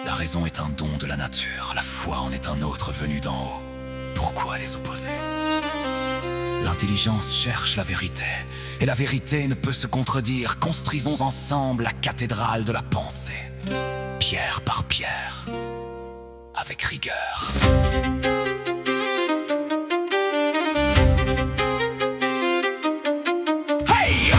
La raison est un don de la nature, la foi en est un autre venu d'en haut. Pourquoi les opposer? L'intelligence cherche la vérité, et la vérité ne peut se contredire. Construisons ensemble la cathédrale de la pensée, pierre par pierre, avec rigueur. Hey!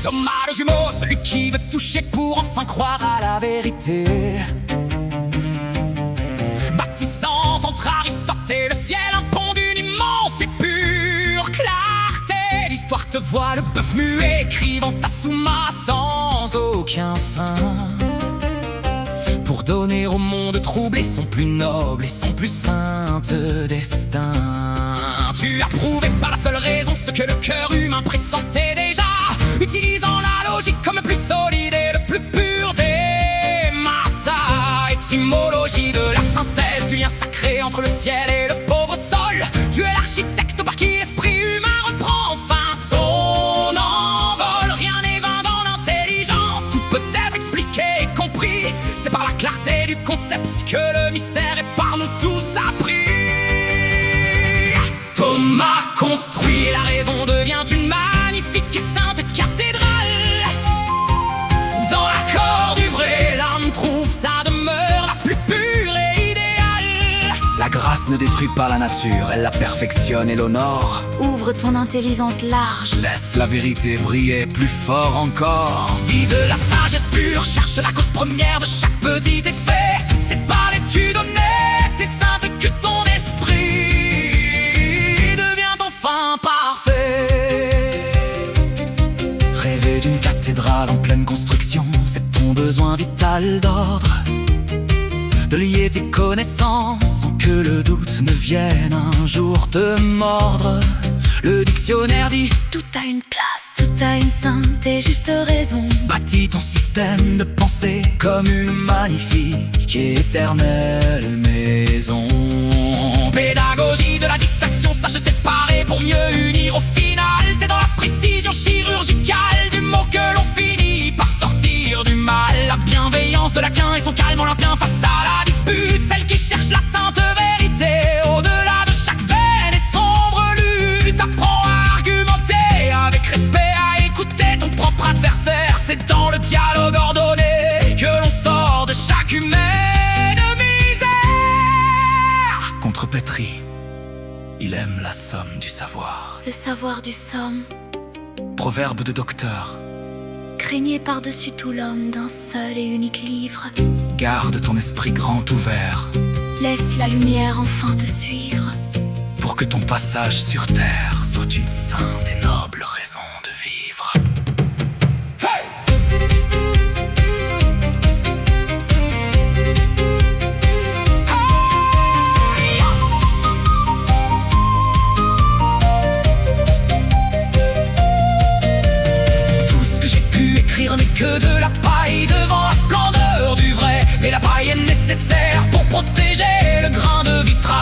Thomas le jumeau, celui qui veut toucher pour enfin croire à la vérité. Bâtissant entre Aristote et le ciel, un pont d'une immense et pure clarté. L'histoire te voit le bœuf muet, écrivant ta souma sans aucun fin, pour donner au monde troublé son plus noble et son plus sainte destin. Tu as prouvé par la seule raison ce que le cœur humain pressentait déjà, utilisant la logique comme le plus solide et le plus pur des maths. Étymologie de la synthèse du lien sacré entre le ciel et le pauvre sol. Tu es l'architecte par qui l'esprit humain reprend enfin son envol. Rien n'est vain dans l'intelligence, tout peut être expliqué et compris. C'est par la clarté du concept que le mystère est par nous tous appris. Thomas construit et la raison devient une magnifique et sainte cathédrale. Dans l'accord du vrai, l'âme trouve sa demeure la plus pure et idéale. La grâce ne détruit pas la nature, elle la perfectionne et l'honore. Ouvre ton intelligence large, Laisse la vérité briller plus fort encore. Vise la sagesse pure, cherche la cause première de chaque petit effet. C'est par l'étude honnête et sainte que ton esprit devient enfin parfait. Rêver d'une cathédrale en pleine construction, c'est ton besoin vital d'ordre. De lier tes connaissances sans que le doute ne vienne un jour te mordre. Le dictionnaire dit: tout a une place, tout a une sainte et juste raison. bâtis ton système de pensée comme une magnifique et éternelle maison. Pédagogie de la distinction, sache séparer pour mieux unir au final. C'est dans la précision chirurgicale du mot que l'on finit par sortir du mal. La bienveillance de l'Aquin et son calme olympien face à la dispute, celle qui cherche la sainte vérité au-delà de chaque vaine et sombre lutte. Apprends à argumenter avec respect, à écouter ton propre adversaire. C'est dans le dialogue ordonné que l'on sort de chaque humaine misère. Contrepétri, il aime la somme du savoir. Le savoir du somme, Proverbe de docteur, craignez par-dessus tout l'homme d'un seul et unique livre. garde ton esprit grand ouvert Laisse la lumière enfin te suivre. pour que ton passage sur terre soit une sainte et noble raison de vivre. Tout ce que j'ai pu écrire n'est que de la paille devant la splendeur du vrai. Mais la paille est nécessaire pour protéger le grain de vitre.